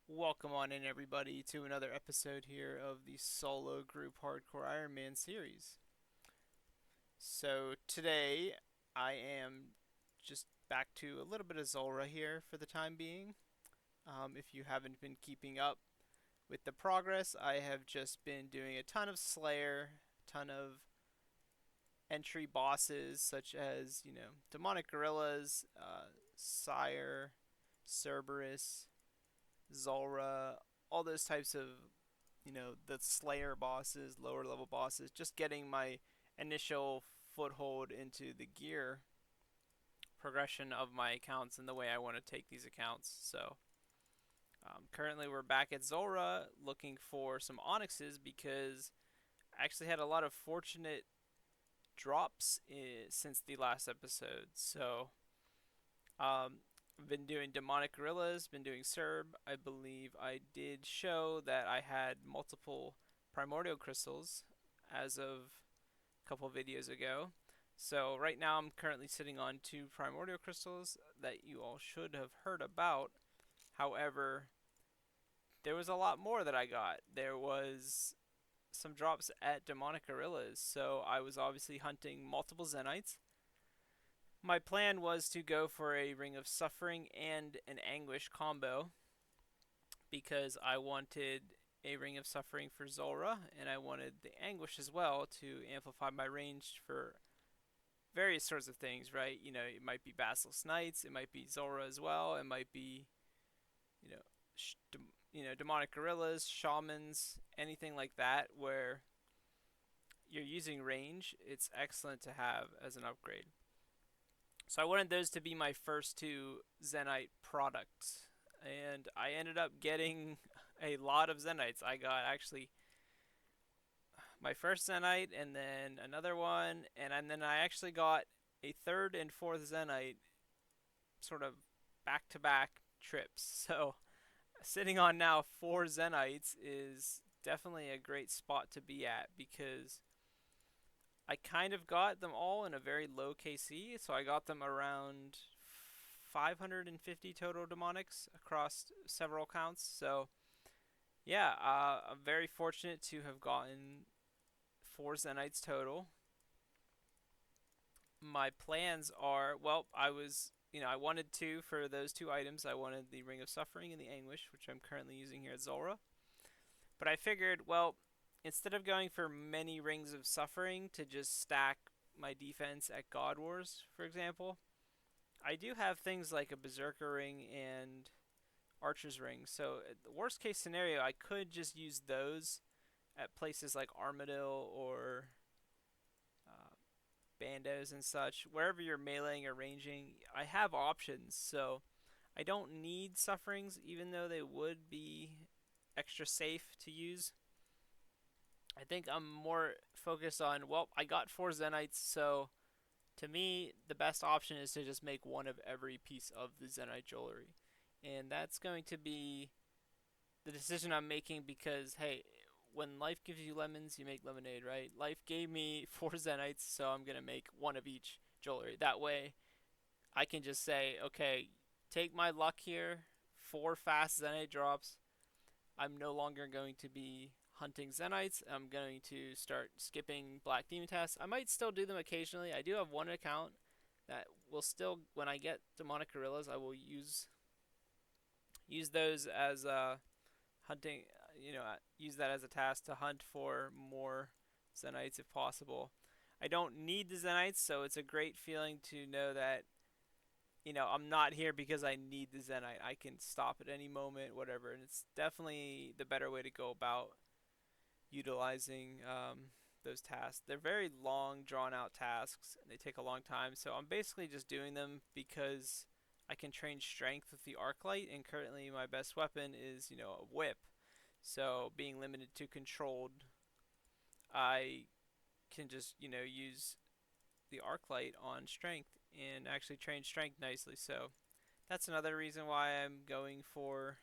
Welcome on in, everybody, to another episode here of the solo Group Hardcore Ironman series. So, today I am just back to a little bit of Zolra here for the time being. If you haven't been keeping up with the progress, I have just been doing a ton of Slayer, a ton of entry bosses such as, Demonic Gorillas, Sire, Cerberus, Zulrah, all those types of the Slayer bosses, lower level bosses, just getting my initial foothold into the gear progression of my accounts and the way I want to take these accounts. So currently we're back at Zora looking for some onyxes because I actually had a lot of fortunate drops since the last episode. So I've been doing demonic gorillas, been doing Serb. I believe I did show that I had multiple primordial crystals as of a couple videos ago. So right now I'm currently sitting on two primordial crystals that you all should have heard about. However, there was a lot more that I got. There was some drops at demonic gorillas, so I was obviously hunting multiple Zenites. My plan was to go for a Ring of Suffering and an Anguish combo because I wanted a Ring of Suffering for Zulrah and I wanted the Anguish as well to amplify my range for various sorts of things, right? It might be Basilisk Knights, it might be Zulrah as well, it might be, you know, demonic gorillas, shamans, anything like that where you're using range. It's excellent to have as an upgrade. So I wanted those to be my first two Zenite products. And I ended up getting a lot of Zenites. I got actually my first Zenite and then another one. And then I actually got a third and fourth Zenite sort of back to back trips. So sitting on now four Zenites is definitely a great spot to be at because I kind of got them all in a very low KC, so I got them around 550 total demonics across several counts. So yeah, I'm very fortunate to have gotten four Zenites total. My plans are, well, I wanted two for those two items. I wanted the Ring of Suffering and the Anguish, which I'm currently using here at Zulrah. But I figured, well, instead of going for many Rings of Suffering to just stack my defense at God Wars, for example, I do have things like a Berserker Ring and Archer's Ring. So, the worst case scenario, I could just use those at places like Armadillo or uh, Bandos and such. Wherever you're meleeing or ranging, I have options. So, I don't need Sufferings, even though they would be extra safe to use. I think I'm more focused on, well, I got four Zenites, so to me, the best option is to just make one of every piece of the Zenite jewelry. And that's going to be the decision I'm making because, hey, when life gives you lemons, you make lemonade, right? Life gave me four Zenites, so I'm going to make one of each jewelry. That way, I can just say, okay, take my luck here, four fast Zenite drops. I'm no longer going to be hunting Zenites. I'm going to start skipping Black Demon Tasks. I might still do them occasionally. I do have one account that will still, when I get Demonic Gorillas, I will use those as hunting. Use that as a task to hunt for more Zenites if possible. I don't need the Zenites, so it's a great feeling to know that I'm not here because I need the Zenite. I can stop at any moment, whatever. And it's definitely the better way to go about utilizing those tasks. They're very long, drawn out tasks, and they take a long time. So I'm basically just doing them because I can train strength with the arc light, and currently my best weapon is, a whip. So being limited to controlled, I can just, use the arc light on strength and actually train strength nicely. So that's another reason why I'm going for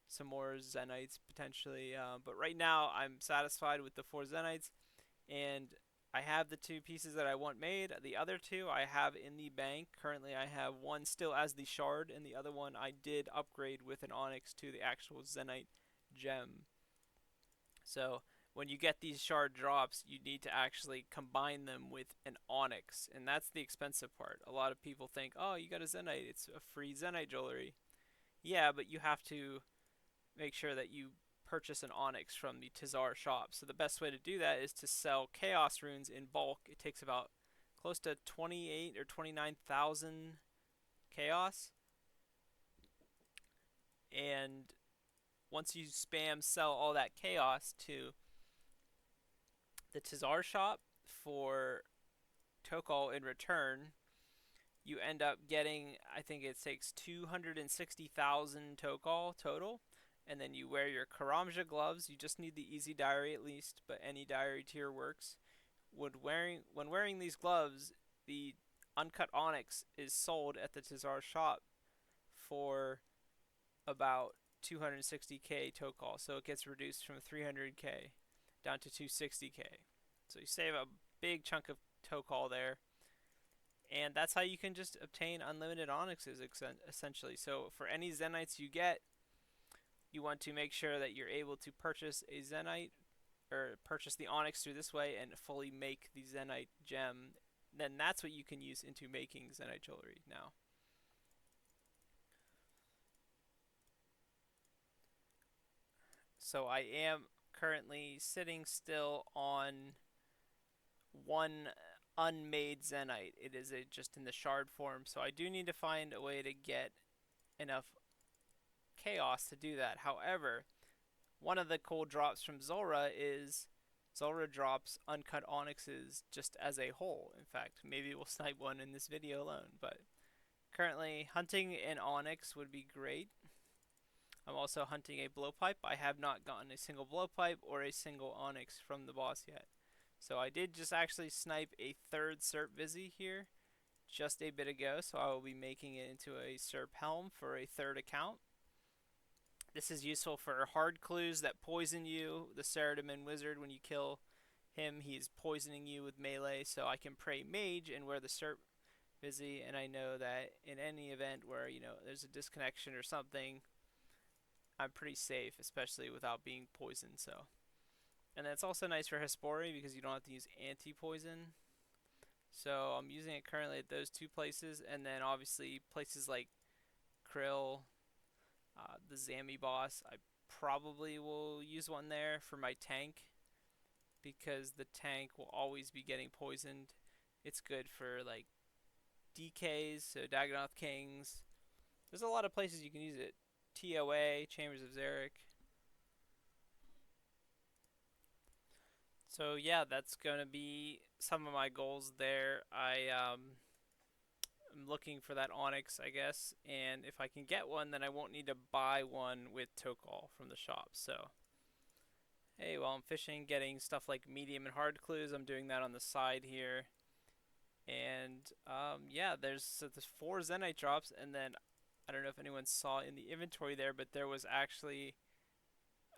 some more Zenites potentially. But right now, I'm satisfied with the four Zenites, and I have the two pieces that I want made. The other two I have in the bank. Currently, I have one still as the shard, and the other one I did upgrade with an onyx to the actual Zenite gem. So when you get these shard drops, you need to actually combine them with an onyx, and that's the expensive part. A lot of people think, oh, you got a Zenite, it's a free Zenite jewelry. Yeah, but you have to make sure that you purchase an onyx from the Tizar shop. So the best way to do that is to sell chaos runes in bulk. It takes about close to 28 or 29,000 chaos, and once you spam sell all that chaos to the Tizar shop for Tokal in return, you end up getting, I think it takes 260,000 Tokal total. And then you wear your Karamja gloves. You just need the easy diary at least, but any diary tier works. When wearing these gloves, the uncut onyx is sold at the Tizar shop for about 260k Tokal. So it gets reduced from 300k down to 260k. So you save a big chunk of Tokal there. And that's how you can just obtain unlimited onyxes essentially. So for any Zenites you get, you want to make sure that you're able to purchase a Zenite or purchase the onyx through this way and fully make the Zenite gem. Then that's what you can use into making Zenite jewelry now. So I am currently sitting still on one unmade Zenite. It is just in the shard form, so I do need to find a way to get enough chaos to do that. However, one of the cool drops from Zulrah is Zulrah drops uncut onyxes just as a whole. In fact, maybe we'll snipe one in this video alone, but currently hunting an onyx would be great. I'm also hunting a blowpipe. I have not gotten a single blowpipe or a single onyx from the boss yet. So I did just actually snipe a third Serp Vizzy here just a bit ago, so I will be making it into a Serp Helm for a third account. This is useful for hard clues that poison you. The Ceratomin Wizard, when you kill him, he's poisoning you with melee, so I can pray Mage and wear the Serp Vizzy, and I know that in any event where, there's a disconnection or something, I'm pretty safe, especially without being poisoned, so. And that's also nice for Hespori because you don't have to use anti-poison. So I'm using it currently at those two places, and then obviously places like Krill, the Zami boss, I probably will use one there for my tank because the tank will always be getting poisoned. It's good for like DKs, so Dagonoth Kings. There's a lot of places you can use it. TOA, Chambers of Xeric. So yeah, that's going to be some of my goals there. I'm looking for that onyx, I guess, and if I can get one, then I won't need to buy one with Tokal from the shop. So hey, while I'm fishing, getting stuff like medium and hard clues, I'm doing that on the side here. And yeah, there's 4 Zenite drops, and then I don't know if anyone saw in the inventory there, but there was actually,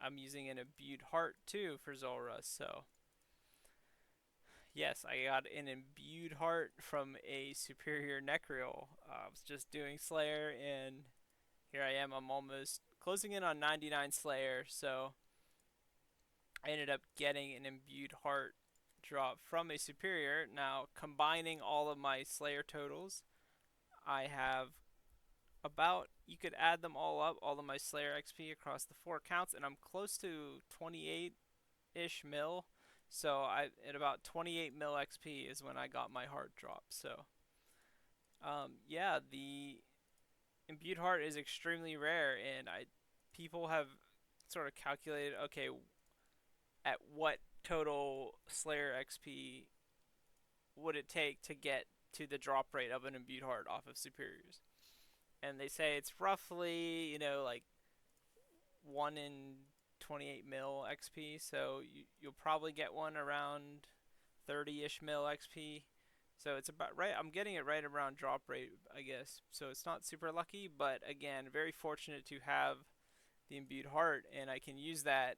I'm using an imbued heart too for Zulrah. So yes, I got an imbued heart from a superior Necreal. I was just doing Slayer, and here I am. I'm almost closing in on 99 Slayer, so I ended up getting an imbued heart drop from a superior. Now, combining all of my Slayer totals, I have about, you could add them all up, all of my Slayer XP across the 4 accounts, and I'm close to 28-ish mil. So at about 28 mil XP is when I got my heart drop. So yeah, the imbued heart is extremely rare, and people have sort of calculated, okay, at what total Slayer XP would it take to get to the drop rate of an imbued heart off of superiors? And they say it's roughly, like 1 in 28 mil XP, so you'll probably get one around 30-ish mil XP. So it's about right. I'm getting it right around drop rate, I guess. So it's not super lucky, but again, very fortunate to have the imbued heart, and I can use that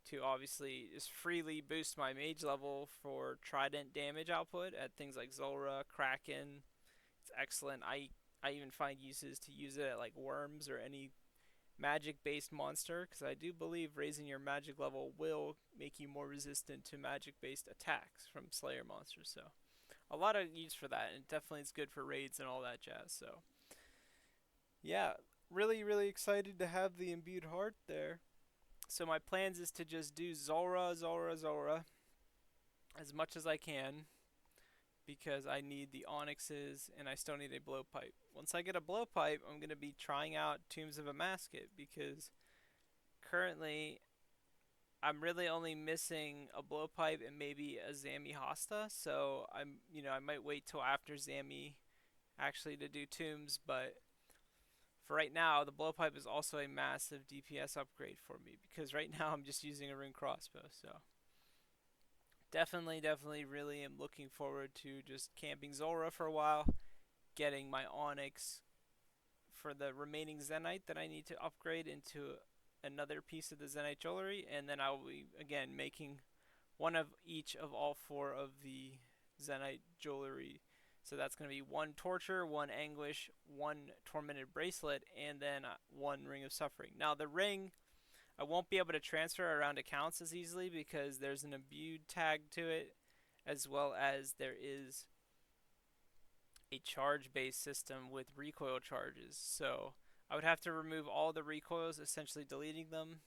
to obviously just freely boost my mage level for trident damage output at things like Zulrah, Kraken. It's excellent. I even find uses to use it at like worms or any magic based monster because I do believe raising your magic level will make you more resistant to magic based attacks from Slayer monsters. So a lot of use for that, and definitely it's good for raids and all that jazz. So yeah, really excited to have the imbued heart there. So my plans is to just do Zulrah as much as I can because I need the onyxes and I still need a blowpipe. Once I get a blowpipe, I'm gonna be trying out Tombs of a Masket because currently I'm really only missing a blowpipe and maybe a Zami Hosta. So I might wait till after Zami actually to do Tombs, but for right now, the blowpipe is also a massive DPS upgrade for me because right now I'm just using a ring crossbow. So definitely, really am looking forward to just camping Zulrah for a while, getting my onyx for the remaining Zenite that I need to upgrade into another piece of the Zenite jewelry, and then I will be again making one of each of all four of the Zenite jewelry. So that's going to be one Torture, one Anguish, one Tormented Bracelet, and then one Ring of Suffering. Now, the ring, I won't be able to transfer around accounts as easily because there's an imbued tag to it, as well as there is a charge-based system with recoil charges. So I would have to remove all the recoils, essentially deleting them,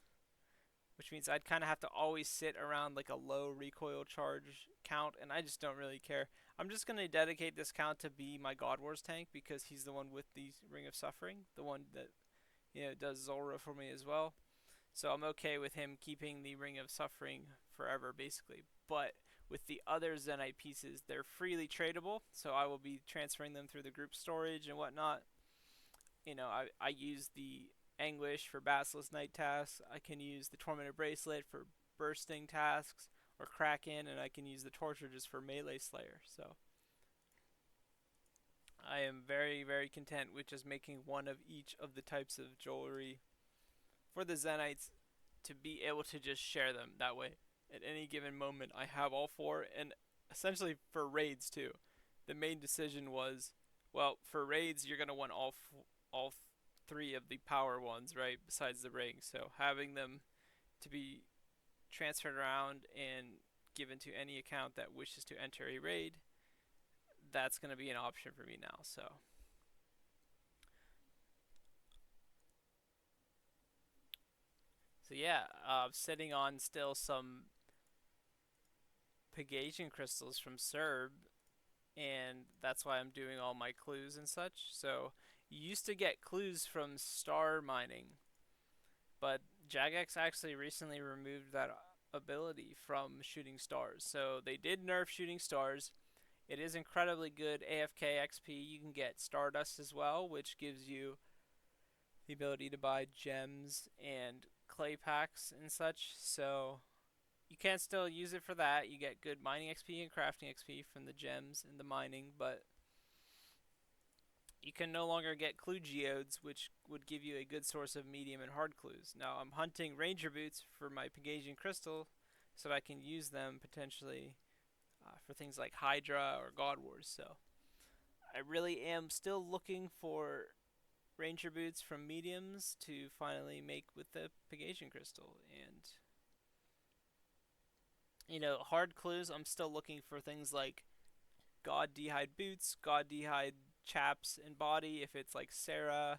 which means I'd kind of have to always sit around like a low recoil charge count, and I just don't really care. I'm just going to dedicate this count to be my God Wars tank because he's the one with the Ring of Suffering, the one that does Zulrah for me as well. So I'm okay with him keeping the Ring of Suffering forever, basically. But with the other Zenite pieces, they're freely tradable, so I will be transferring them through the group storage and whatnot. I use the Anguish for Basilisk Knight tasks. I can use the Tormented Bracelet for bursting tasks or Kraken, and I can use the Torture just for melee Slayer. So I am very content with just making one of each of the types of jewelry for the Zenites to be able to just share them that way. At any given moment, I have all four, and essentially for raids too. The main decision was, well, for raids you're gonna want all three of the power ones, right? Besides the ring, so having them to be transferred around and given to any account that wishes to enter a raid, that's gonna be an option for me now. So yeah, sitting on still some Pegasian crystals from Serb, and that's why I'm doing all my clues and such. So you used to get clues from star mining, but Jagex actually recently removed that ability from shooting stars. So they did nerf shooting stars. It is incredibly good AFK XP. You can get Stardust as well, which gives you the ability to buy gems and clay packs and such. So you can still use it for that. You get good mining XP and crafting XP from the gems and the mining, but you can no longer get clue geodes, which would give you a good source of medium and hard clues. Now I'm hunting ranger boots for my Pegasian crystal, so I can use them potentially for things like Hydra or God Wars. So I really am still looking for ranger boots from mediums to finally make with the Pegasian crystal. And hard clues, I'm still looking for things like God D'hide boots, God D'hide chaps and body if it's like Sarah,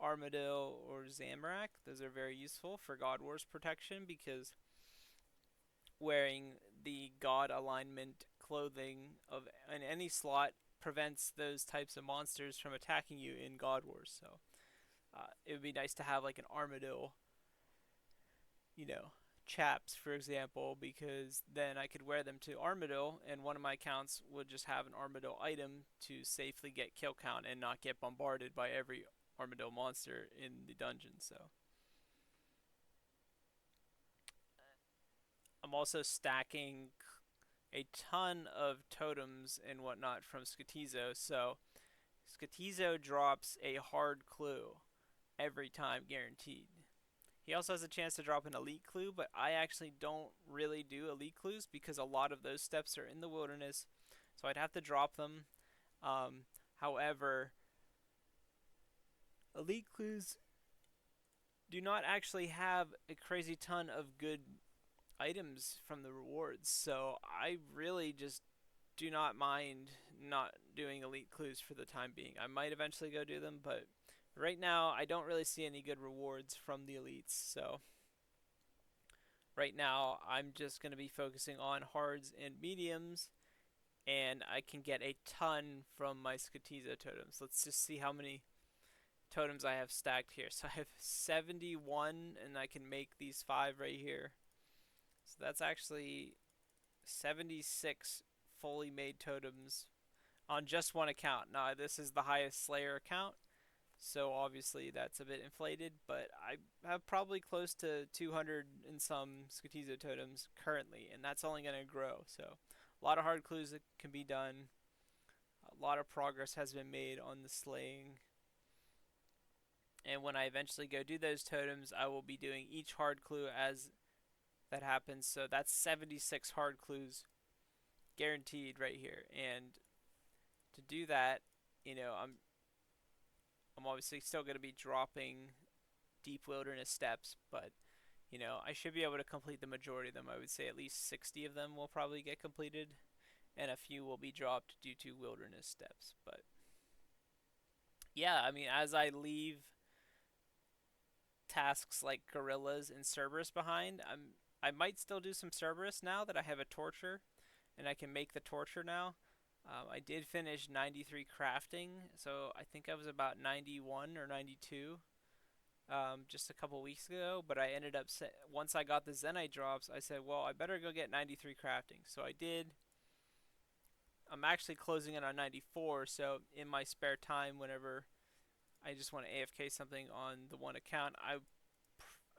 Armadil, or Zamorak. Those are very useful for God Wars protection because wearing the God alignment clothing of in any slot prevents those types of monsters from attacking you in God Wars. So it would be nice to have like an Armadil, you know, chaps, for example, because then I could wear them to Armadil, and one of my accounts would just have an Armadil item to safely get kill count and not get bombarded by every Armadil monster in the dungeon. So I'm also stacking a ton of totems and whatnot from Skatizo. So Skatizo drops a hard clue every time, guaranteed. He also has a chance to drop an elite clue, but I actually don't really do elite clues because a lot of those steps are in the wilderness, so I'd have to drop them. Um, However, elite clues do not actually have a crazy ton of good items from the rewards, so I really just do not mind not doing elite clues for the time being. I might eventually go do them, but right now I don't really see any good rewards from the elites, so right now I'm just going to be focusing on hards and mediums, and I can get a ton from my Skatizo totems. Let's just see how many totems I have stacked here. So I have 71, and I can make these 5 right here. So that's actually 76 fully made totems on just one account. Now, this is the highest Slayer account, so obviously that's a bit inflated, but I have probably close to 200 and some Skatizo totems currently, and that's only going to grow. So a lot of hard clues that can be done. A lot of progress has been made on the slaying. And when I eventually go do those totems, I will be doing each hard clue as that happens. So that's 76 hard clues guaranteed right here. And to do that, I'm obviously still going to be dropping deep wilderness steps, but I should be able to complete the majority of them. I would say at least 60 of them will probably get completed, and a few will be dropped due to wilderness steps. But yeah, I mean, as I leave tasks like gorillas and Cerberus behind, I might still do some Cerberus now that I have a torture, and I can make the torture now. I did finish 93 crafting, so I think I was about 91 or 92 just a couple weeks ago, but I ended up, once I got the Zenite drops, I said, well, I better go get 93 crafting. So I did. I'm actually closing in on 94, so in my spare time, whenever I just want to AFK something on the one account, I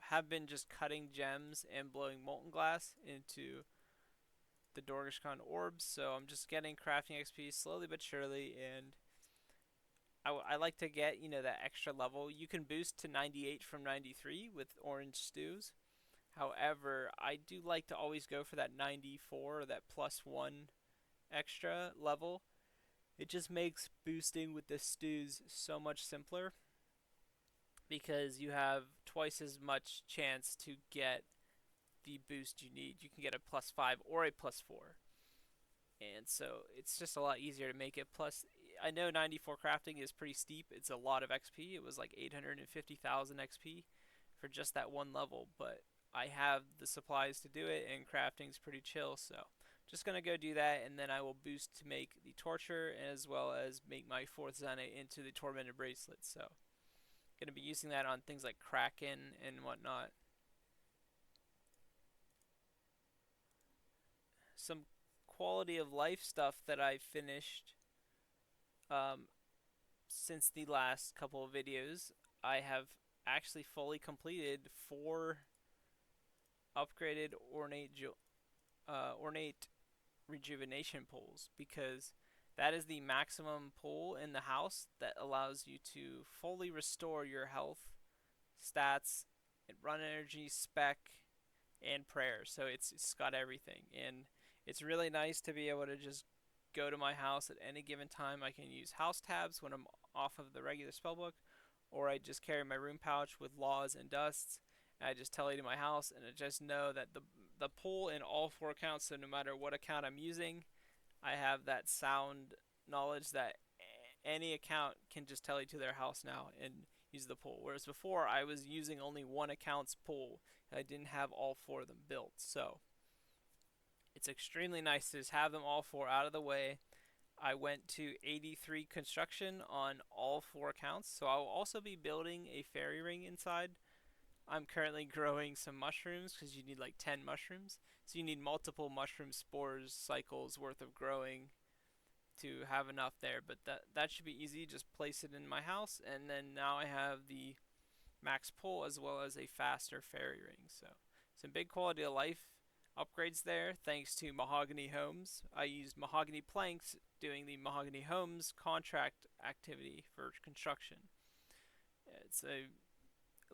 have been just cutting gems and blowing molten glass into the Dorgashkan orbs, so I'm just getting crafting XP slowly but surely, and I like to get, that extra level. You can boost to 98 from 93 with orange stews. However, I do like to always go for that 94 or that +1 extra level. It just makes boosting with the stews so much simpler because you have twice as much chance to get the boost you need. You can get a +5 or a +4. And so it's just a lot easier to make it. Plus, I know 94 crafting is pretty steep. It's a lot of XP. It was like 850,000 XP for just that one level, but I have the supplies to do it, and crafting's pretty chill, so just gonna go do that, and then I will boost to make the torture as well as make my 4th Zenite into the tormented bracelet. So gonna be using that on things like Kraken and whatnot. Some quality of life stuff that I finished um, since the last couple of videos. I have actually fully completed 4 upgraded ornate rejuvenation pools, because that is the maximum pool in the house that allows you to fully restore your health, stats, and run energy, spec, and prayer. So it's got everything, and it's really nice to be able to just go to my house at any given time. I can use house tabs when I'm off of the regular spellbook, or I just carry my room pouch with laws and dusts, and I just tele to my house, and I just know that the pool in all 4 accounts, so no matter what account I'm using, I have that sound knowledge that any account can just tele to their house now and use the pool. Whereas before, I was using only one account's pool, and I didn't have all 4 of them built. So it's extremely nice to just have them all 4 out of the way. I went to 83 construction on all 4 accounts, so I will also be building a fairy ring inside. I'm currently growing some mushrooms because you need like 10 mushrooms. So you need multiple mushroom spores cycles worth of growing to have enough there. But that should be easy. Just place it in my house, and then now I have the max pull as well as a faster fairy ring. So some big quality of life upgrades there thanks to Mahogany Homes. I used mahogany planks doing the Mahogany Homes contract activity for construction. It's a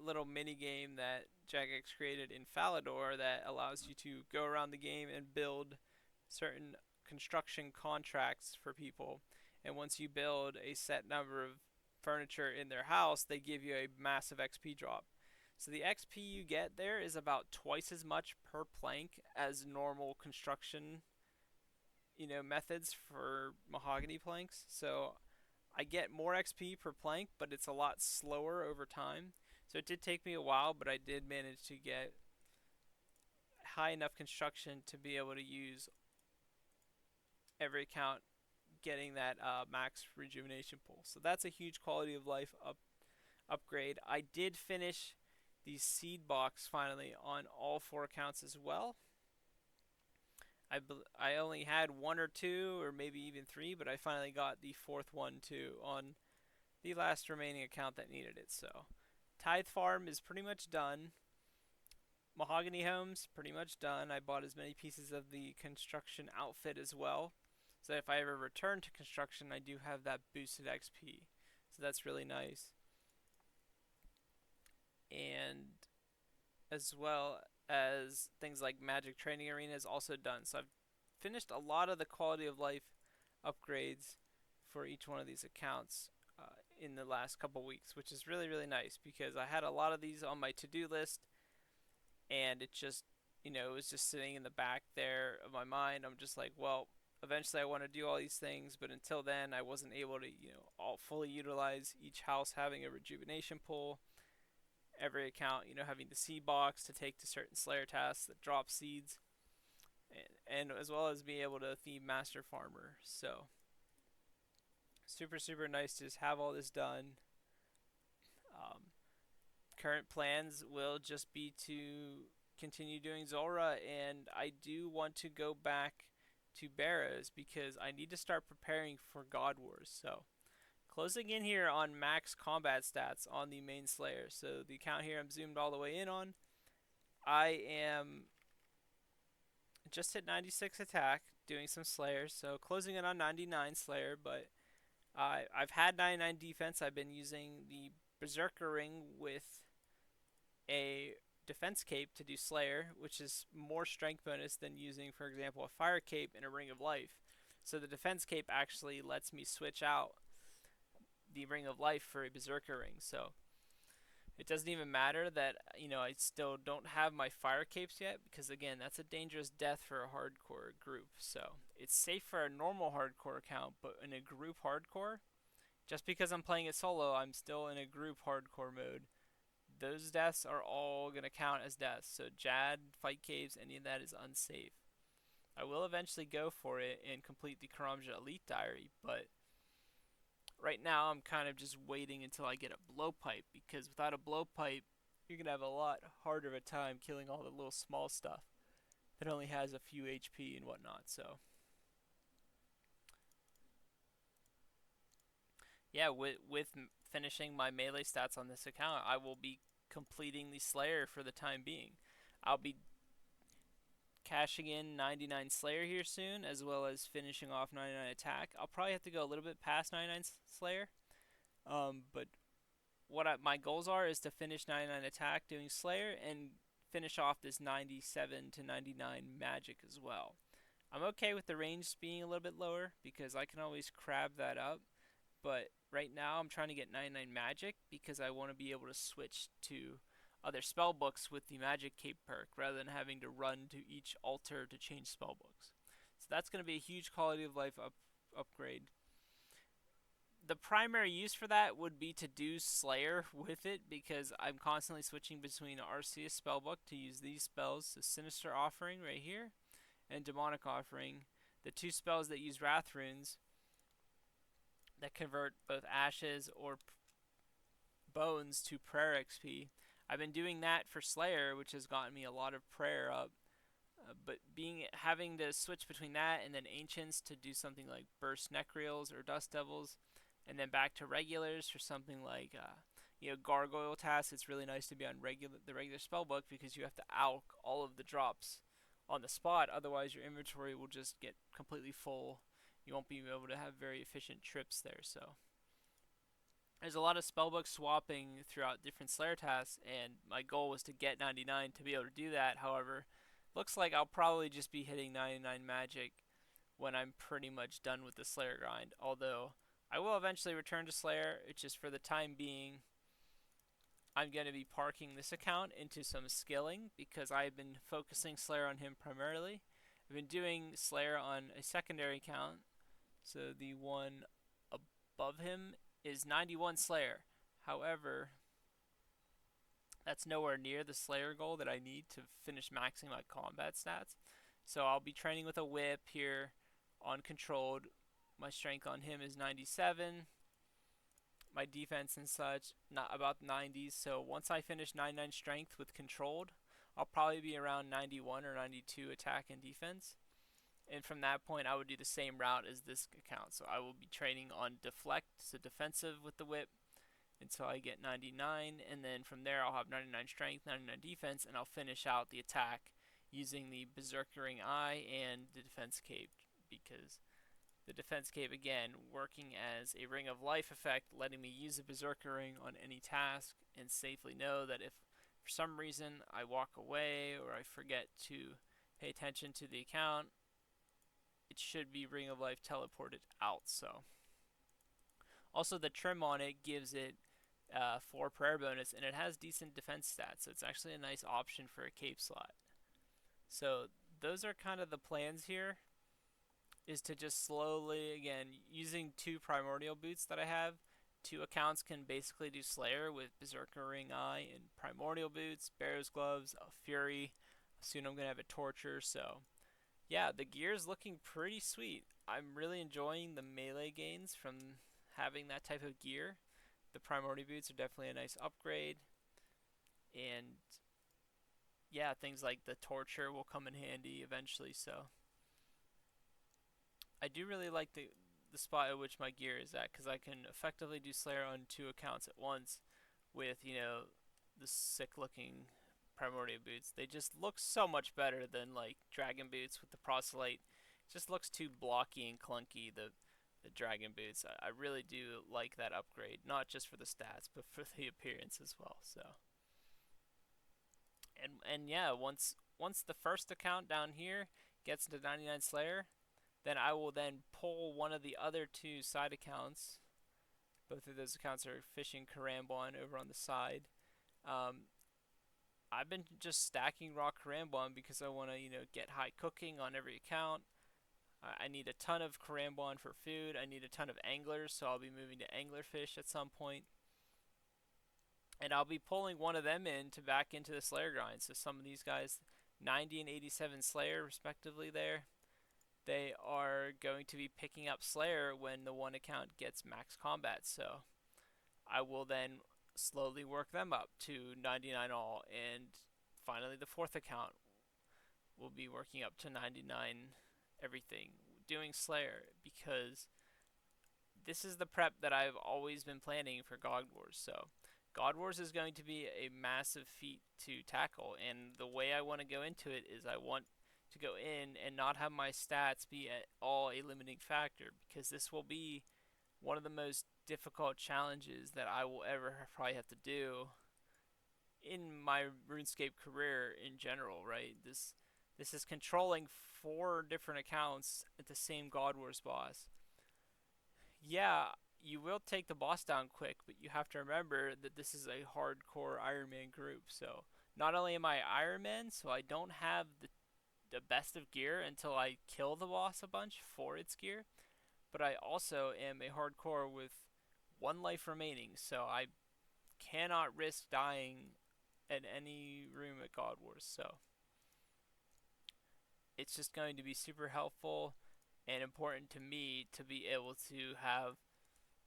little mini game that Jagex created in Falador that allows you to go around the game and build certain construction contracts for people. And once you build a set number of furniture in their house, they give you a massive XP drop. So the XP you get there is about twice as much per plank as normal construction, methods for mahogany planks. So I get more XP per plank, but it's a lot slower over time. So it did take me a while, but I did manage to get high enough construction to be able to use every account getting that max rejuvenation pool. So that's a huge quality of life upgrade. I did finish the seed box finally on all 4 accounts as well. I only had 1 or 2 or maybe even 3, but I finally got the 4th one too on the last remaining account that needed it. So Tithe Farm is pretty much done. Mahogany Homes pretty much done. I bought as many pieces of the construction outfit as well, so that if I ever return to construction, I do have that boosted XP. So that's really nice. And as well as things like Magic Training Arena is also done. So I've finished a lot of the quality of life upgrades for each one of these accounts in the last couple weeks, which is really, really nice because I had a lot of these on my to-do list and it just, it was just sitting in the back there of my mind. I'm just like, well, eventually I want to do all these things, but until then I wasn't able to, all fully utilize each house having a rejuvenation pool, every account, having the seed box to take to certain Slayer tasks that drop seeds, and as well as be able to theme Master Farmer. So super, super nice to just have all this done. Um, Current plans will just be to continue doing Zulrah, and I do want to go back to Barrows because I need to start preparing for God Wars. So closing in here on max combat stats on the main Slayer. So the account here I'm zoomed all the way in on. I am just hit 96 attack doing some Slayers. So closing in on 99 Slayer, but I've had 99 defense. I've been using the Berserker Ring with a defense cape to do Slayer, which is more strength bonus than using, for example, a fire cape and a Ring of Life. So the defense cape actually lets me switch out the Ring of Life for a Berserker Ring. So it doesn't even matter that, I still don't have my fire capes yet, because again, that's a dangerous death for a hardcore group. So it's safe for a normal hardcore account, but in a group hardcore, just because I'm playing it solo, I'm still in a group hardcore mode. Those deaths are all going to count as deaths. So Jad, fight caves, any of that is unsafe. I will eventually go for it and complete the Karamja Elite Diary, but right now I'm kind of just waiting until I get a blowpipe, because without a blowpipe, you're going to have a lot harder of a time killing all the little small stuff that only has a few HP and whatnot. So yeah, with finishing my melee stats on this account, I will be completing the Slayer for the time being. I'll be cashing in 99 Slayer here soon, as well as finishing off 99 attack. I'll probably have to go a little bit past 99 Slayer, but my goals are is to finish 99 attack doing Slayer and finish off this 97 to 99 magic as well. I'm okay with the range being a little bit lower because I can always crab that up, but right now I'm trying to get 99 magic because I want to be able to switch to other spell books with the magic cape perk rather than having to run to each altar to change spell books. So that's going to be a huge quality of life upgrade. The primary use for that would be to do Slayer with it, because I'm constantly switching between Arceus spellbook to use these spells, so Sinister Offering right here and Demonic Offering, the 2 spells that use Wrath Runes that convert both Ashes or Bones to Prayer XP. I've been doing that for Slayer, which has gotten me a lot of prayer up, but having to switch between that and then Ancients to do something like Burst Necreals or Dust Devils, and then back to regulars for something like Gargoyle tasks. It's really nice to be on the regular spellbook because you have to alch all of the drops on the spot. Otherwise, your inventory will just get completely full. You won't be able to have very efficient trips there. So there's a lot of spellbook swapping throughout different Slayer tasks, and my goal was to get 99 to be able to do that. However, looks like I'll probably just be hitting 99 magic when I'm pretty much done with the Slayer grind. Although I will eventually return to Slayer, it's just for the time being, I'm going to be parking this account into some skilling because I've been focusing Slayer on him primarily. I've been doing Slayer on a secondary account, so the one above him is 91 Slayer. However, that's nowhere near the Slayer goal that I need to finish maxing my combat stats. So I'll be training with a whip here on controlled. My strength on him is 97. My defense and such, not about 90s. So once I finish 99 strength with controlled, I'll probably be around 91 or 92 attack and defense. And from that point, I would do the same route as this account. So I will be training on deflect, so defensive with the whip, until I get 99, and then from there I'll have 99 strength, 99 defense, and I'll finish out the attack using the Berserkering Eye and the defense cape, because the defense cape, again, working as a ring of life effect, letting me use the Berserker Ring on any task and safely know that if for some reason I walk away or I forget to pay attention to the account, it should be ring of life teleported out. So also the trim on it gives it 4 prayer bonus, and it has decent defense stats, so it's actually a nice option for a cape slot. So those are kind of the plans here, is to just slowly, again, using 2 primordial boots that I have, 2 accounts can basically do Slayer with Berserker Ring Eye and primordial boots, Barrow's gloves, a Fury. Soon I'm gonna have a Torture. So yeah, the gear is looking pretty sweet. I'm really enjoying the melee gains from having that type of gear. The primordial boots are definitely a nice upgrade, and yeah, things like the Torture will come in handy eventually. So I do really like the spot at which my gear is at, because I can effectively do Slayer on 2 accounts at once with, the sick looking primordial boots. They just look so much better than like dragon boots with the proselyte. It just looks too blocky and clunky, the dragon boots. I really do like that upgrade, not just for the stats but for the appearance as well. So and yeah, once the first account down here gets to 99 Slayer, then I will then pull one of the other 2 side accounts. Both of those accounts are fishing Karambwan over on the side. Um, I've been just stacking raw Karambwan because I want to, get high cooking on every account. I need a ton of Karambwan for food. I need a ton of anglers, so I'll be moving to anglerfish at some point. And I'll be pulling one of them in to back into the Slayer grind. So some of these guys, 90 and 87 Slayer respectively there, they are going to be picking up Slayer when the one account gets max combat. So I will then slowly work them up to 99 all, and finally the 4th account will be working up to 99 everything, doing Slayer, because this is the prep that I've always been planning for God Wars. So God Wars is going to be a massive feat to tackle, and the way I want to go into it is I want to go in and not have my stats be at all a limiting factor, because this will be one of the most difficult challenges that I will ever probably have to do in my RuneScape career in general, right? This is controlling 4 different accounts at the same God Wars boss. Yeah, you will take the boss down quick, but you have to remember that this is a hardcore Ironman group. So not only am I Ironman, so I don't have the best of gear until I kill the boss a bunch for its gear, but I also am a hardcore with 1 life remaining, so I cannot risk dying at any room at God Wars. So it's just going to be super helpful and important to me to be able to have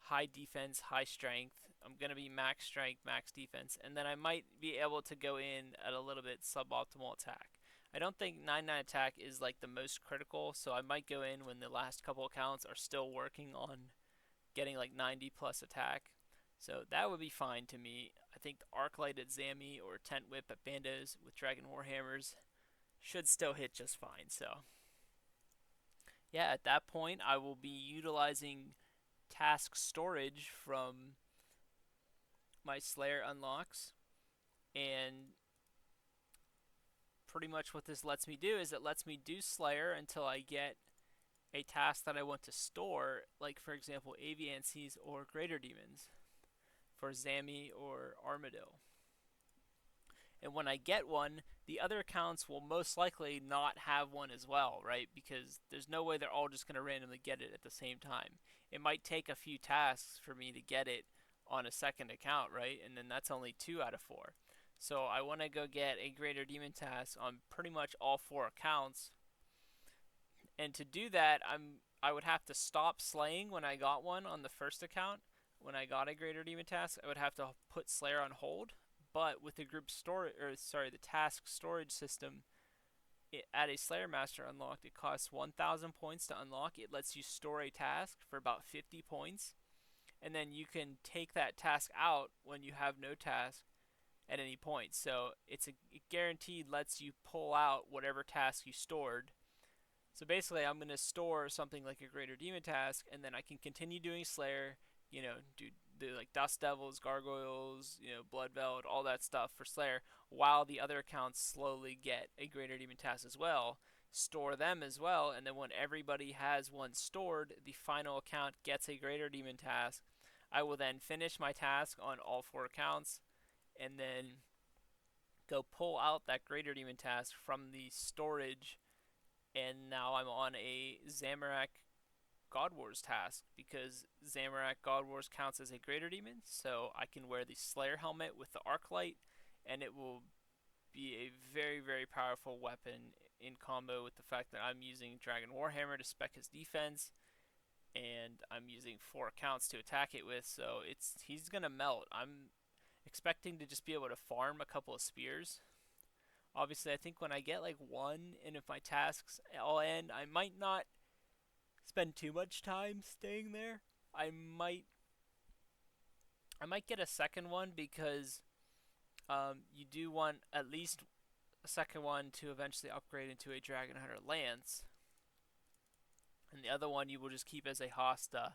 high defense, high strength. I'm going to be max strength, max defense, and then I might be able to go in at a little bit suboptimal attack. I don't think 99 attack is like the most critical, so I might go in when the last couple accounts are still working on getting like 90 plus attack. So that would be fine to me. I think the Arclight at Zami or Tent Whip at Bandos with Dragon Warhammers should still hit just fine. So yeah, at that point I will be utilizing task storage from my Slayer unlocks, and pretty much what this lets me do is it lets me do Slayer until I get a task that I want to store, like for example Aviansies or Greater Demons for Zami or Armadil. And when I get one, the other accounts will most likely not have one as well, right? Because there's no way they're all just going to randomly get it at the same time. It might take a few tasks for me to get it on a second account, right? And then that's only 2 out of 4. So I want to go get a Greater Demon task on pretty much all 4 accounts. And to do that, I would have to stop slaying when I got one on the first account. When I got a Greater Demon task, I would have to put Slayer on hold. But with the group storage, or sorry, the task storage system, at a Slayer Master unlocked, it costs 1,000 points to unlock. It lets you store a task for about 50 points, and then you can take that task out when you have no task at any point. So it guaranteed lets you pull out whatever task you stored. So basically, I'm going to store something like a Greater Demon task, and then I can continue doing Slayer, do the like Dust Devils, Gargoyles, Blood Velvet, all that stuff for Slayer, while the other accounts slowly get a Greater Demon task as well. Store them as well, and then when everybody has one stored, the final account gets a Greater Demon task. I will then finish my task on all 4 accounts, and then go pull out that Greater Demon task from the storage, and now I'm on a Zamorak God Wars task because Zamorak God Wars counts as a Greater Demon, so I can wear the Slayer helmet with the Arc Light, and it will be a very, very powerful weapon in combo with the fact that I'm using Dragon Warhammer to spec his defense, and I'm using 4 accounts to attack it with, so he's gonna melt. I'm expecting to just be able to farm a couple of spears. Obviously, I think when I get like one, and if my tasks all end, I might not spend too much time staying there. I might I might get a second one because you do want at least a second one to eventually upgrade into a Dragon Hunter Lance, and the other one you will just keep as a Hosta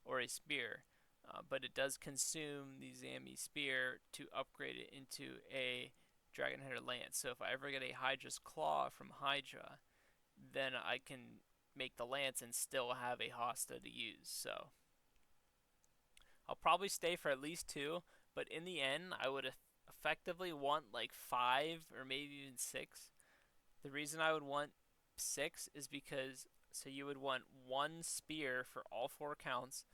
or a Spear. But it does consume the Zami Spear to upgrade it into a Dragon Hunter Lance. So if I ever get a Hydra's Claw from Hydra, then I can make the Lance and still have a Hosta to use. So I'll probably stay for at least 2, but in the end, I would effectively want like 5 or maybe even 6. The reason I would want 6 is because so you would want 1 spear for all 4 accounts.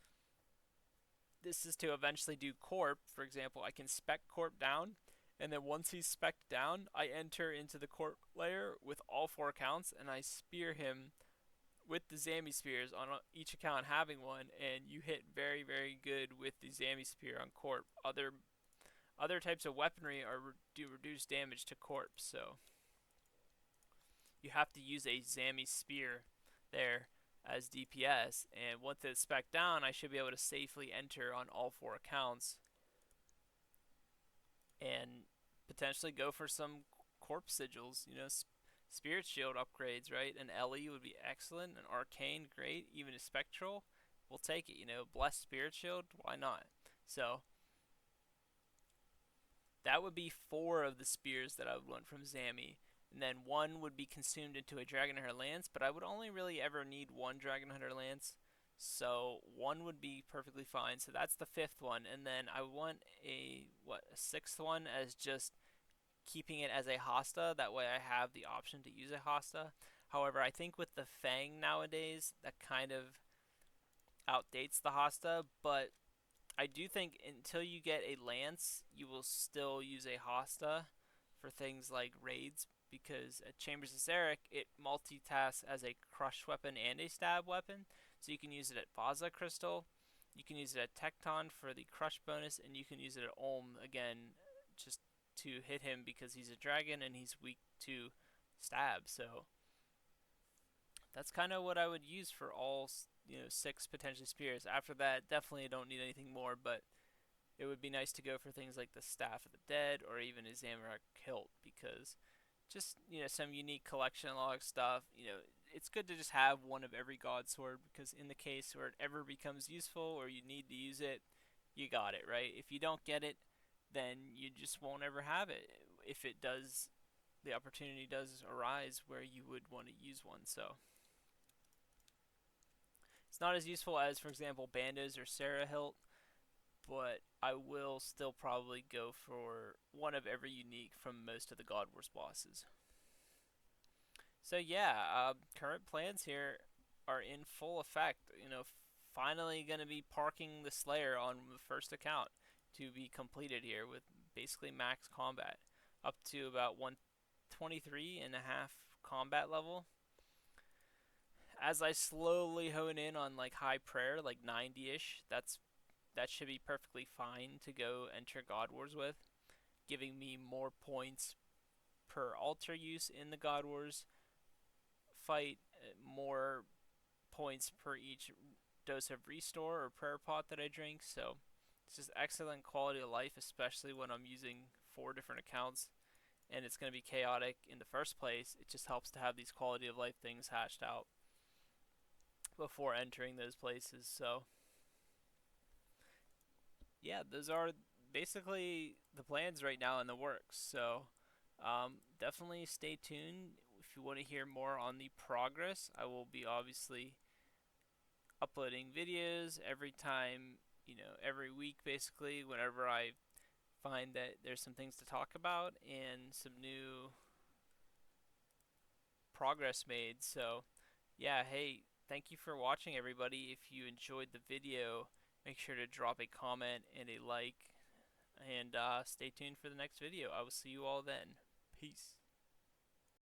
This is to eventually do Corp. For example, I can spec Corp down, and then once he's spec'd down, I enter into the Corp layer with all 4 accounts, and I spear him with the Zami Spears on each account having one, and you hit very, very good with the Zami Spear on Corp. Other types of weaponry do reduce damage to Corp, so you have to use a Zami Spear there as DPS, and once it's spec down, I should be able to safely enter on all 4 accounts and potentially go for some corpse sigils, Spirit Shield upgrades, right? An LE would be excellent, an Arcane, great, even a Spectral, we'll take it, Blessed Spirit Shield, why not? So, that would be 4 of the spears that I would want from Zami, and then 1 would be consumed into a Dragon Hunter Lance, but I would only really ever need 1 Dragon Hunter Lance, so 1 would be perfectly fine. So that's the 5th one, and then I want a 6th one as just keeping it as a Hosta. That way I have the option to use a Hosta. However, I think with the Fang nowadays, that kind of outdates the Hosta, but I do think until you get a Lance, you will still use a Hosta for things like raids, because at Chambers of Zarek, it multitasks as a crush weapon and a stab weapon. So you can use it at Vaza Crystal, you can use it at Tecton for the crush bonus, and you can use it at Ulm again just to hit him because he's a dragon and he's weak to stab. So that's kind of what I would use for all 6 potentially spears. After that, definitely don't need anything more, but it would be nice to go for things like the Staff of the Dead or even a Zamorak Hilt, because just some unique collection log stuff. It's good to just have one of every god sword, because in the case where it ever becomes useful or you need to use it, you got it, right? If you don't get it, then you just won't ever have it if it does, the opportunity does arise where you would want to use one. So it's not as useful as, for example, Bandos or Sarah Hilt, but I will still probably go for one of every unique from most of the God Wars bosses. So yeah, current plans here are in full effect. Finally going to be parking the Slayer on the first account to be completed here with basically max combat up to about 123 and a half combat level. As I slowly hone in on like high prayer, like 90ish, that should be perfectly fine to go enter God Wars with, giving me more points per altar use in the God Wars fight, more points per each dose of restore or prayer pot that I drink. So it's just excellent quality of life, especially when I'm using 4 different accounts and it's going to be chaotic in the first place. It just helps to have these quality of life things hashed out before entering those places. So yeah, those are basically the plans right now in the works. So definitely stay tuned if you want to hear more on the progress. I will be obviously uploading videos every time, every week basically, whenever I find that there's some things to talk about and some new progress made. So, yeah, hey, thank you for watching, everybody. If you enjoyed the video, make sure to drop a comment and a like, and stay tuned for the next video. I will see you all then. Peace.